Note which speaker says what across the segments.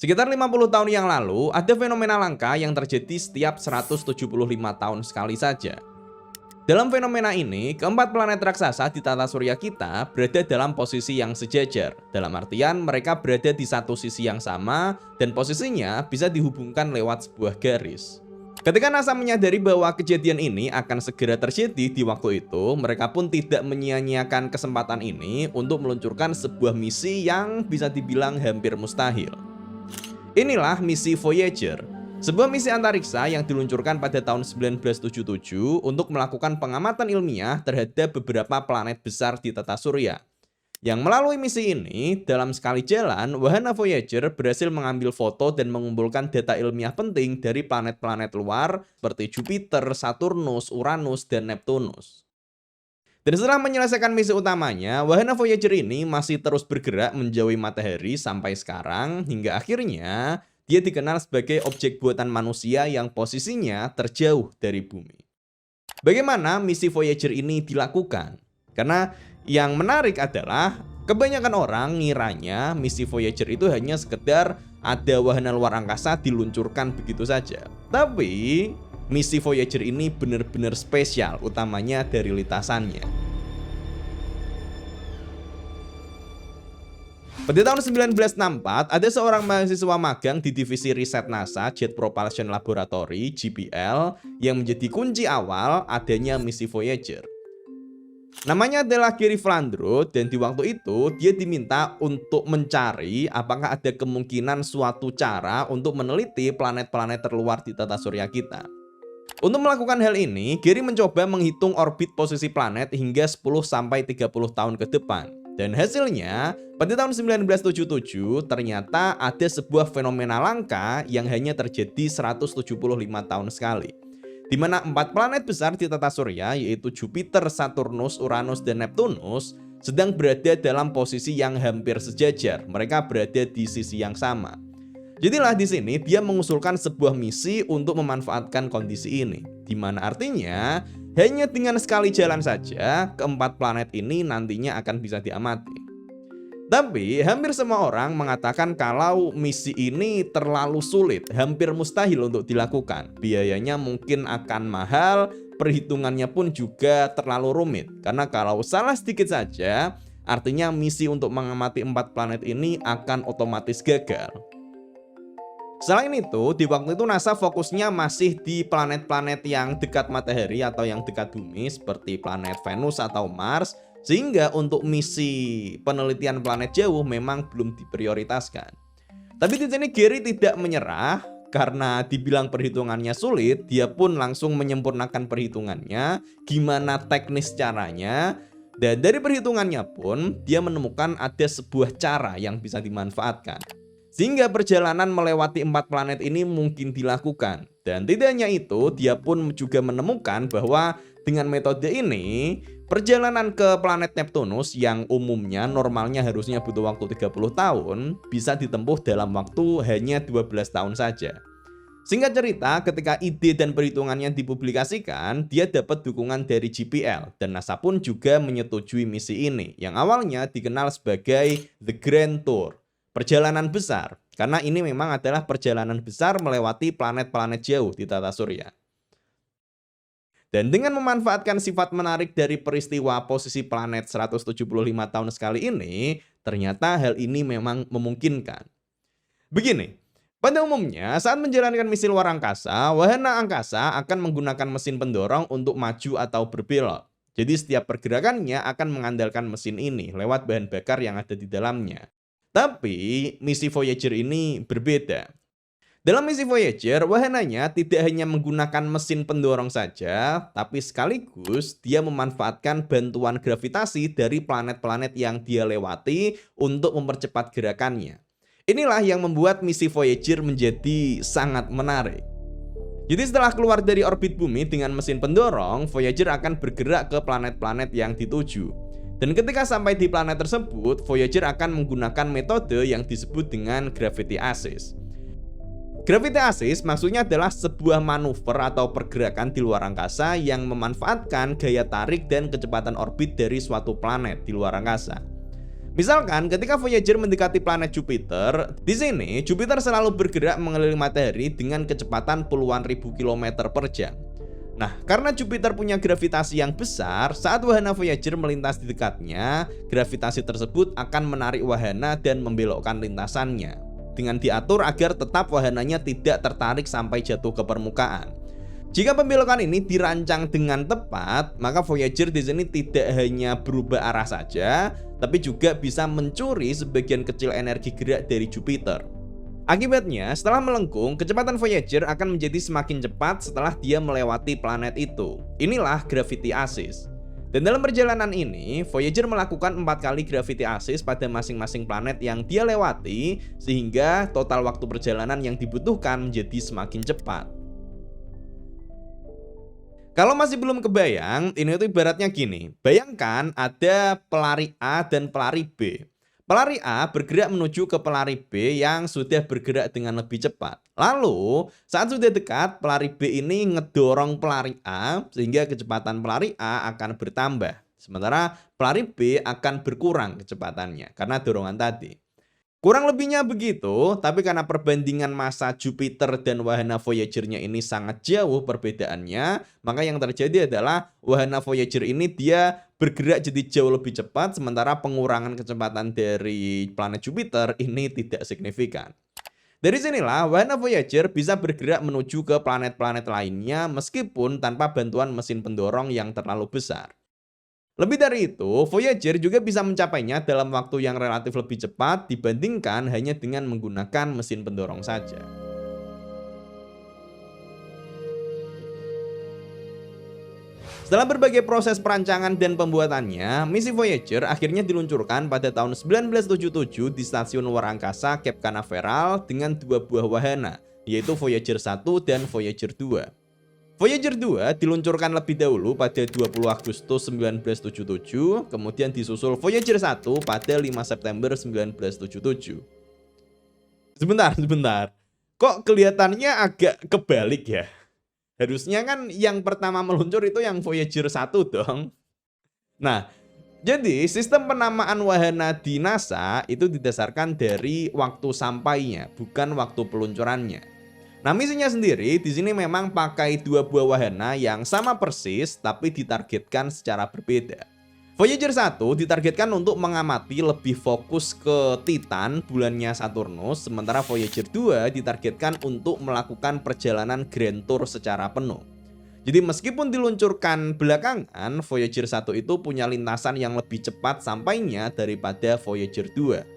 Speaker 1: Sekitar 50 tahun yang lalu, ada fenomena langka yang terjadi setiap 175 tahun sekali saja. Dalam fenomena ini, keempat planet raksasa di tata surya kita berada dalam posisi yang sejajar. Dalam artian, mereka berada di satu sisi yang sama dan posisinya bisa dihubungkan lewat sebuah garis. Ketika NASA menyadari bahwa kejadian ini akan segera terjadi di waktu itu, mereka pun tidak menyia-nyiakan kesempatan ini untuk meluncurkan sebuah misi yang bisa dibilang hampir mustahil. Inilah misi Voyager, sebuah misi antariksa yang diluncurkan pada tahun 1977 untuk melakukan pengamatan ilmiah terhadap beberapa planet besar di tata surya. Yang melalui misi ini, dalam sekali jalan, wahana Voyager berhasil mengambil foto dan mengumpulkan data ilmiah penting dari planet-planet luar seperti Jupiter, Saturnus, Uranus, dan Neptunus. Dan setelah menyelesaikan misi utamanya, wahana Voyager ini masih terus bergerak menjauhi matahari sampai sekarang, hingga akhirnya dia dikenal sebagai objek buatan manusia yang posisinya terjauh dari bumi. Bagaimana misi Voyager ini dilakukan? Karena yang menarik adalah kebanyakan orang ngiranya misi Voyager itu hanya sekedar ada wahana luar angkasa diluncurkan begitu saja. Tapi misi Voyager ini benar-benar spesial, utamanya dari lintasannya. Pada tahun 1964, ada seorang mahasiswa magang di divisi riset NASA Jet Propulsion Laboratory (JPL) yang menjadi kunci awal adanya misi Voyager. Namanya adalah Gary Flandro, dan di waktu itu dia diminta untuk mencari apakah ada kemungkinan suatu cara untuk meneliti planet-planet terluar di tata surya kita. Untuk melakukan hal ini, Gary mencoba menghitung orbit posisi planet hingga 10-30 tahun ke depan. Dan hasilnya, pada tahun 1977 ternyata ada sebuah fenomena langka yang hanya terjadi 175 tahun sekali, di mana 4 planet besar di tata surya yaitu Jupiter, Saturnus, Uranus, dan Neptunus sedang berada dalam posisi yang hampir sejajar. Mereka berada di sisi yang sama. Jadilah di sini dia mengusulkan sebuah misi untuk memanfaatkan kondisi ini, di mana artinya hanya dengan sekali jalan saja keempat planet ini nantinya akan bisa diamati. Tapi hampir semua orang mengatakan kalau misi ini terlalu sulit, hampir mustahil untuk dilakukan. Biayanya mungkin akan mahal, perhitungannya pun juga terlalu rumit. Karena kalau salah sedikit saja, artinya misi untuk mengamati 4 planet ini akan otomatis gagal. Selain itu, di waktu itu NASA fokusnya masih di planet-planet yang dekat matahari atau yang dekat bumi seperti planet Venus atau Mars, sehingga untuk misi penelitian planet jauh memang belum diprioritaskan. Tapi di sini Gary tidak menyerah karena dibilang perhitungannya sulit, dia pun langsung menyempurnakan perhitungannya, gimana teknis caranya, dan dari perhitungannya pun dia menemukan ada sebuah cara yang bisa dimanfaatkan. Sehingga perjalanan melewati 4 planet ini mungkin dilakukan. Dan tidak hanya itu, dia pun juga menemukan bahwa dengan metode ini, perjalanan ke planet Neptunus yang umumnya normalnya harusnya butuh waktu 30 tahun, bisa ditempuh dalam waktu hanya 12 tahun saja. Singkat cerita, ketika ide dan perhitungannya dipublikasikan, dia dapat dukungan dari JPL, dan NASA pun juga menyetujui misi ini, yang awalnya dikenal sebagai The Grand Tour. Perjalanan besar, karena ini memang adalah perjalanan besar melewati planet-planet jauh di tata surya. Dan dengan memanfaatkan sifat menarik dari peristiwa posisi planet 175 tahun sekali ini, ternyata hal ini memang memungkinkan. Begini, pada umumnya saat menjalankan misi luar angkasa, wahana angkasa akan menggunakan mesin pendorong untuk maju atau berbelok. Jadi setiap pergerakannya akan mengandalkan mesin ini lewat bahan bakar yang ada di dalamnya. Tapi misi Voyager ini berbeda. Dalam misi Voyager, wahananya tidak hanya menggunakan mesin pendorong saja, tapi sekaligus dia memanfaatkan bantuan gravitasi dari planet-planet yang dia lewati untuk mempercepat gerakannya. Inilah yang membuat misi Voyager menjadi sangat menarik. Jadi setelah keluar dari orbit bumi dengan mesin pendorong, Voyager akan bergerak ke planet-planet yang dituju. Dan ketika sampai di planet tersebut, Voyager akan menggunakan metode yang disebut dengan gravity assist. Gravity assist maksudnya adalah sebuah manuver atau pergerakan di luar angkasa yang memanfaatkan gaya tarik dan kecepatan orbit dari suatu planet di luar angkasa. Misalkan ketika Voyager mendekati planet Jupiter, di sini Jupiter selalu bergerak mengelilingi matahari dengan kecepatan puluhan ribu kilometer per jam. Nah, karena Jupiter punya gravitasi yang besar, saat wahana Voyager melintas di dekatnya, gravitasi tersebut akan menarik wahana dan membelokkan lintasannya, dengan diatur agar tetap wahananya tidak tertarik sampai jatuh ke permukaan. Jika pembelokan ini dirancang dengan tepat, maka Voyager di sini tidak hanya berubah arah saja, tapi juga bisa mencuri sebagian kecil energi gerak dari Jupiter. Akibatnya, setelah melengkung, kecepatan Voyager akan menjadi semakin cepat setelah dia melewati planet itu. Inilah gravity assist. Dan dalam perjalanan ini, Voyager melakukan 4 kali gravity assist pada masing-masing planet yang dia lewati, sehingga total waktu perjalanan yang dibutuhkan menjadi semakin cepat. Kalau masih belum kebayang, ini tuh ibaratnya gini. Bayangkan ada pelari A dan pelari B. Pelari A bergerak menuju ke pelari B yang sudah bergerak dengan lebih cepat. Lalu, saat sudah dekat, pelari B ini ngedorong pelari A sehingga kecepatan pelari A akan bertambah. Sementara pelari B akan berkurang kecepatannya karena dorongan tadi. Kurang lebihnya begitu, tapi karena perbandingan massa Jupiter dan wahana Voyager-nya ini sangat jauh perbedaannya, maka yang terjadi adalah wahana Voyager ini dia bergerak jadi jauh lebih cepat, sementara pengurangan kecepatan dari planet Jupiter ini tidak signifikan. Dari sinilah wahana Voyager bisa bergerak menuju ke planet-planet lainnya meskipun tanpa bantuan mesin pendorong yang terlalu besar. Lebih dari itu, Voyager juga bisa mencapainya dalam waktu yang relatif lebih cepat dibandingkan hanya dengan menggunakan mesin pendorong saja. Setelah berbagai proses perancangan dan pembuatannya, misi Voyager akhirnya diluncurkan pada tahun 1977 di stasiun luar angkasa Cape Canaveral dengan 2 buah wahana, yaitu Voyager 1 dan Voyager 2. Voyager 2 diluncurkan lebih dahulu pada 20 Agustus 1977, kemudian disusul Voyager 1 pada 5 September 1977. Sebentar. Kok kelihatannya agak kebalik ya? Harusnya kan yang pertama meluncur itu yang Voyager 1 dong. Nah, jadi sistem penamaan wahana di NASA itu didasarkan dari waktu sampainya, bukan waktu peluncurannya. Nah, misinya sendiri di sini memang pakai 2 buah wahana yang sama persis tapi ditargetkan secara berbeda. Voyager 1 ditargetkan untuk mengamati lebih fokus ke Titan, bulannya Saturnus, sementara Voyager 2 ditargetkan untuk melakukan perjalanan Grand Tour secara penuh. Jadi meskipun diluncurkan belakangan, Voyager 1 itu punya lintasan yang lebih cepat sampainya daripada Voyager 2.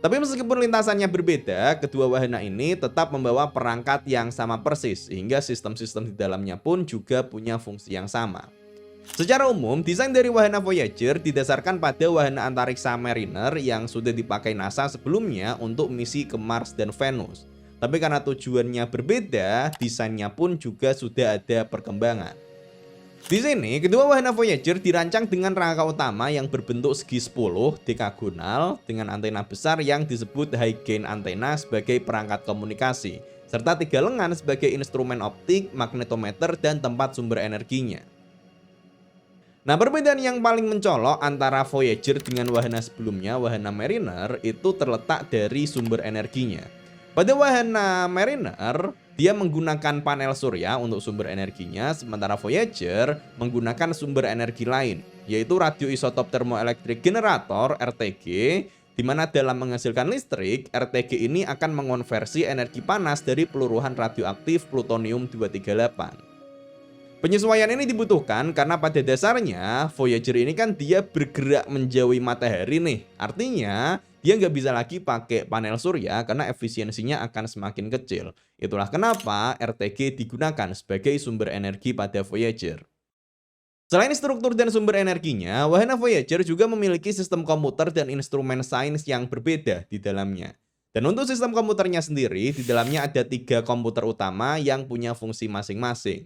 Speaker 1: Tapi meskipun lintasannya berbeda, kedua wahana ini tetap membawa perangkat yang sama persis, sehingga sistem-sistem di dalamnya pun juga punya fungsi yang sama. Secara umum, desain dari wahana Voyager didasarkan pada wahana antariksa Mariner yang sudah dipakai NASA sebelumnya untuk misi ke Mars dan Venus. Tapi karena tujuannya berbeda, desainnya pun juga sudah ada perkembangan. Di sini, kedua wahana Voyager dirancang dengan rangka utama yang berbentuk segi 10 dekagonal dengan antena besar yang disebut high gain antena sebagai perangkat komunikasi, serta 3 lengan sebagai instrumen optik, magnetometer, dan tempat sumber energinya. Nah, perbedaan yang paling mencolok antara Voyager dengan wahana sebelumnya, wahana Mariner, itu terletak dari sumber energinya. Pada wahana Mariner, dia menggunakan panel surya untuk sumber energinya, sementara Voyager menggunakan sumber energi lain, yaitu radioisotop thermoelectric generator (RTG), di mana dalam menghasilkan listrik, RTG ini akan mengonversi energi panas dari peluruhan radioaktif plutonium-238. Penyesuaian ini dibutuhkan karena pada dasarnya Voyager ini kan dia bergerak menjauhi matahari nih. Artinya dia nggak bisa lagi pakai panel surya karena efisiensinya akan semakin kecil. Itulah kenapa RTG digunakan sebagai sumber energi pada Voyager. Selain struktur dan sumber energinya, wahana Voyager juga memiliki sistem komputer dan instrumen sains yang berbeda di dalamnya. Dan untuk sistem komputernya sendiri, di dalamnya ada 3 komputer utama yang punya fungsi masing-masing.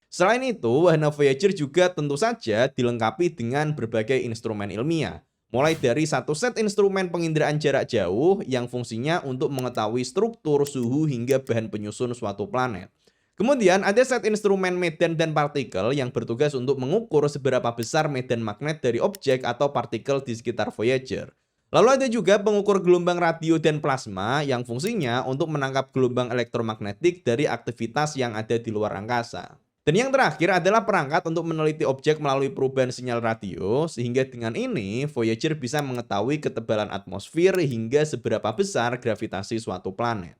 Speaker 1: Selain itu, wahana Voyager juga tentu saja dilengkapi dengan berbagai instrumen ilmiah. Mulai dari satu set instrumen penginderaan jarak jauh yang fungsinya untuk mengetahui struktur, suhu, hingga bahan penyusun suatu planet. Kemudian ada set instrumen medan dan partikel yang bertugas untuk mengukur seberapa besar medan magnet dari objek atau partikel di sekitar Voyager. Lalu ada juga pengukur gelombang radio dan plasma yang fungsinya untuk menangkap gelombang elektromagnetik dari aktivitas yang ada di luar angkasa. Dan yang terakhir adalah perangkat untuk meneliti objek melalui perubahan sinyal radio, sehingga dengan ini Voyager bisa mengetahui ketebalan atmosfer hingga seberapa besar gravitasi suatu planet.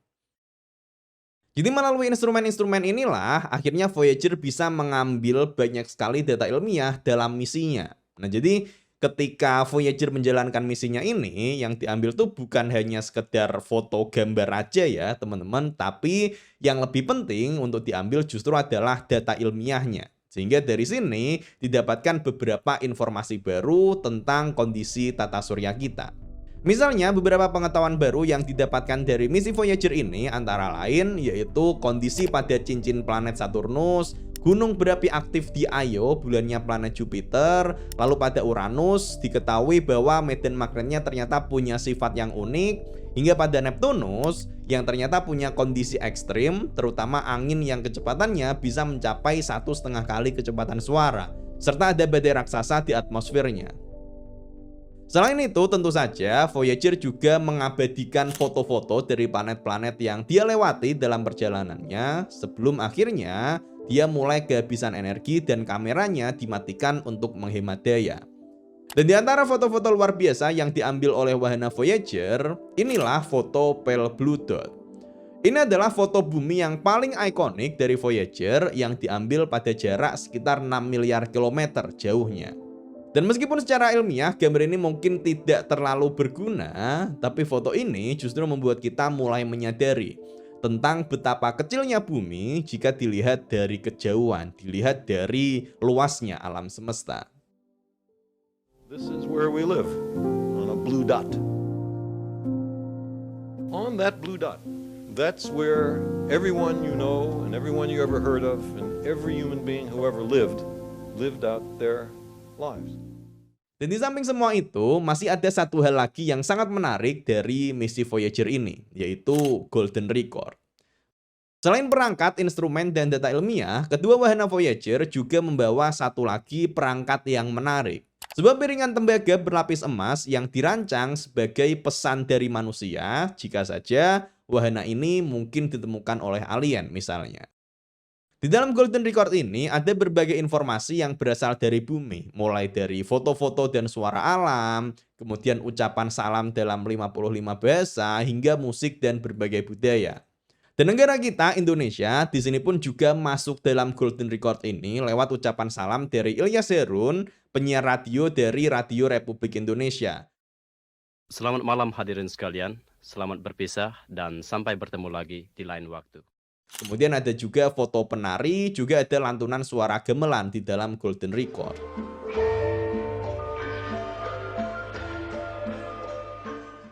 Speaker 1: Jadi melalui instrumen-instrumen inilah akhirnya Voyager bisa mengambil banyak sekali data ilmiah dalam misinya. Nah, jadi ketika Voyager menjalankan misinya ini, yang diambil tuh bukan hanya sekedar foto gambar aja ya teman-teman, tapi yang lebih penting untuk diambil justru adalah data ilmiahnya. Sehingga dari sini didapatkan beberapa informasi baru tentang kondisi tata surya kita. Misalnya beberapa pengetahuan baru yang didapatkan dari misi Voyager ini antara lain yaitu kondisi pada cincin planet Saturnus, gunung berapi aktif di Io, bulannya planet Jupiter, lalu pada Uranus diketahui bahwa medan magnetnya ternyata punya sifat yang unik, hingga pada Neptunus yang ternyata punya kondisi ekstrim, terutama angin yang kecepatannya bisa mencapai 1,5 kali kecepatan suara, serta ada badai raksasa di atmosfernya. Selain itu, tentu saja Voyager juga mengabadikan foto-foto dari planet-planet yang dia lewati dalam perjalanannya sebelum akhirnya dia mulai kehabisan energi dan kameranya dimatikan untuk menghemat daya. Dan di antara foto-foto luar biasa yang diambil oleh wahana Voyager, inilah foto Pale Blue Dot. Ini adalah foto bumi yang paling ikonik dari Voyager yang diambil pada jarak sekitar 6 miliar kilometer jauhnya. Dan meskipun secara ilmiah gambar ini mungkin tidak terlalu berguna, tapi foto ini justru membuat kita mulai menyadari tentang betapa kecilnya bumi jika dilihat dari kejauhan, dilihat dari luasnya alam semesta.
Speaker 2: This is where we live, on a blue dot. On that blue dot, that's where everyone you know and everyone you ever heard of and every human being who ever lived out their lives.
Speaker 1: Dan di samping semua itu, masih ada satu hal lagi yang sangat menarik dari misi Voyager ini, yaitu Golden Record. Selain perangkat, instrumen, dan data ilmiah, kedua wahana Voyager juga membawa satu lagi perangkat yang menarik. Sebuah piringan tembaga berlapis emas yang dirancang sebagai pesan dari manusia jika saja wahana ini mungkin ditemukan oleh alien misalnya. Di dalam Golden Record ini ada berbagai informasi yang berasal dari bumi, mulai dari foto-foto dan suara alam, kemudian ucapan salam dalam 55 bahasa, hingga musik dan berbagai budaya. Dan negara kita, Indonesia, di sini pun juga masuk dalam Golden Record ini lewat ucapan salam dari Ilyas Herun, penyiar radio dari Radio Republik Indonesia.
Speaker 3: Selamat malam hadirin sekalian, selamat berpisah dan sampai bertemu lagi di lain waktu.
Speaker 1: Kemudian ada juga foto penari, juga ada lantunan suara gamelan di dalam Golden Record.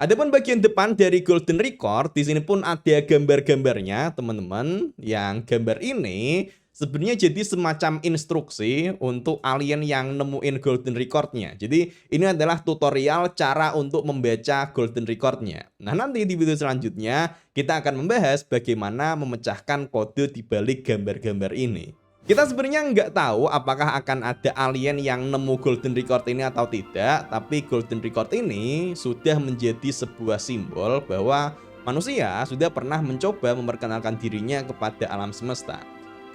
Speaker 1: Adapun bagian depan dari Golden Record, di sini pun ada gambar-gambarnya, teman-teman. Yang gambar ini sebenarnya jadi semacam instruksi untuk alien yang nemuin Golden Record-nya. Jadi ini adalah tutorial cara untuk membaca Golden Record-nya. Nah, nanti di video selanjutnya kita akan membahas bagaimana memecahkan kode di balik gambar-gambar ini. Kita sebenarnya nggak tahu apakah akan ada alien yang nemu Golden Record ini atau tidak, tapi Golden Record ini sudah menjadi sebuah simbol bahwa manusia sudah pernah mencoba memperkenalkan dirinya kepada alam semesta.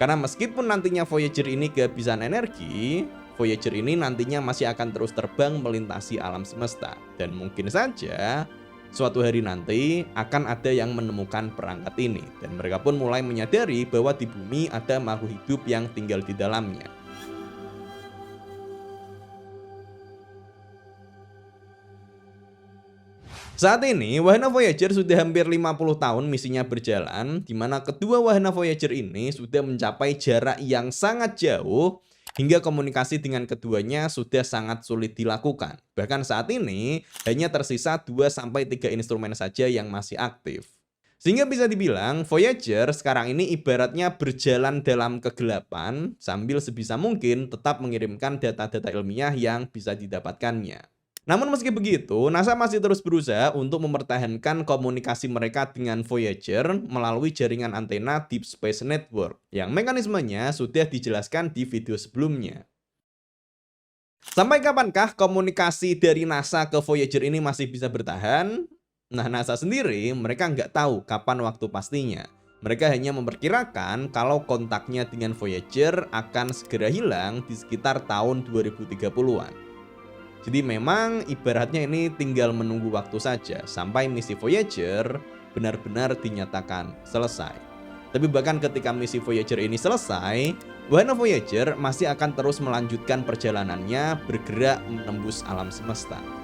Speaker 1: Karena meskipun nantinya Voyager ini kehabisan energi, Voyager ini nantinya masih akan terus terbang melintasi alam semesta. Dan mungkin saja suatu hari nanti akan ada yang menemukan perangkat ini. Dan mereka pun mulai menyadari bahwa di bumi ada makhluk hidup yang tinggal di dalamnya. Saat ini, wahana Voyager sudah hampir 50 tahun misinya berjalan, di mana kedua wahana Voyager ini sudah mencapai jarak yang sangat jauh, hingga komunikasi dengan keduanya sudah sangat sulit dilakukan. Bahkan saat ini, hanya tersisa 2-3 instrumen saja yang masih aktif. Sehingga bisa dibilang, Voyager sekarang ini ibaratnya berjalan dalam kegelapan, sambil sebisa mungkin tetap mengirimkan data-data ilmiah yang bisa didapatkannya. Namun meski begitu, NASA masih terus berusaha untuk mempertahankan komunikasi mereka dengan Voyager melalui jaringan antena Deep Space Network, yang mekanismenya sudah dijelaskan di video sebelumnya. Sampai kapankah komunikasi dari NASA ke Voyager ini masih bisa bertahan? Nah, NASA sendiri mereka nggak tahu kapan waktu pastinya. Mereka hanya memperkirakan kalau kontaknya dengan Voyager akan segera hilang di sekitar tahun 2030-an. Jadi memang ibaratnya ini tinggal menunggu waktu saja sampai misi Voyager benar-benar dinyatakan selesai. Tapi bahkan ketika misi Voyager ini selesai, wahana Voyager masih akan terus melanjutkan perjalanannya bergerak menembus alam semesta.